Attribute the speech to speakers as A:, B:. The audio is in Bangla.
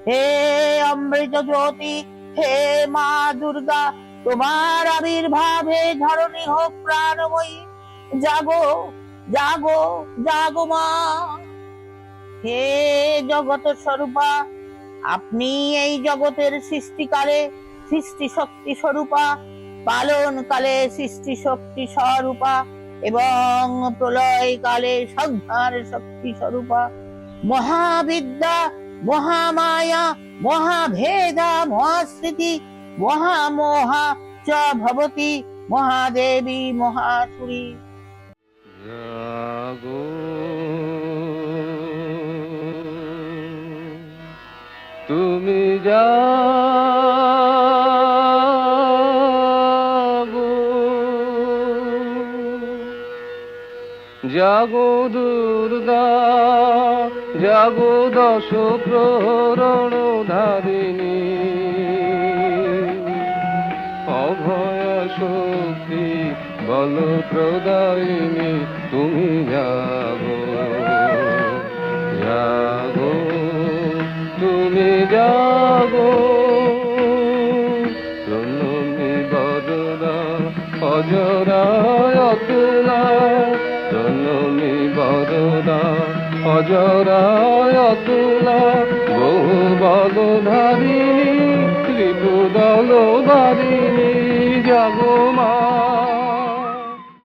A: হে অমৃত জ্যোতি, হে মা দুর্গা, তোমার আবির্ভাবে ধরণী হোক প্রাণময়ী। জাগো জাগো জাগো মা। হে জগত স্বরূপা, আপনি এই জগতের সৃষ্টিকালে সৃষ্টি শক্তি স্বরূপা, পালন কালে সৃষ্টি শক্তি স্বরূপা এবং প্রলয় কালে সংহার শক্তি স্বরূপা। মহাবিদ্যা, মহামায়া, মহাভেদা, মহাস্মৃতি, মহামোহা চ ভবতি, মহাদেবী মহাসুরী।
B: জাগো তুমি জাগো, জাগো দুর্গা, জাগো দশ প্রহরণ ধারিণী, অভয় শক্তি বল প্রদায়িনী, তুমি জাগো জাগো তুমি জাগো। জননী বদনা অজরায় অতুলা, জননী বদনা অজরায় অতুলা, বহু বলধারিণী ত্রিপুদল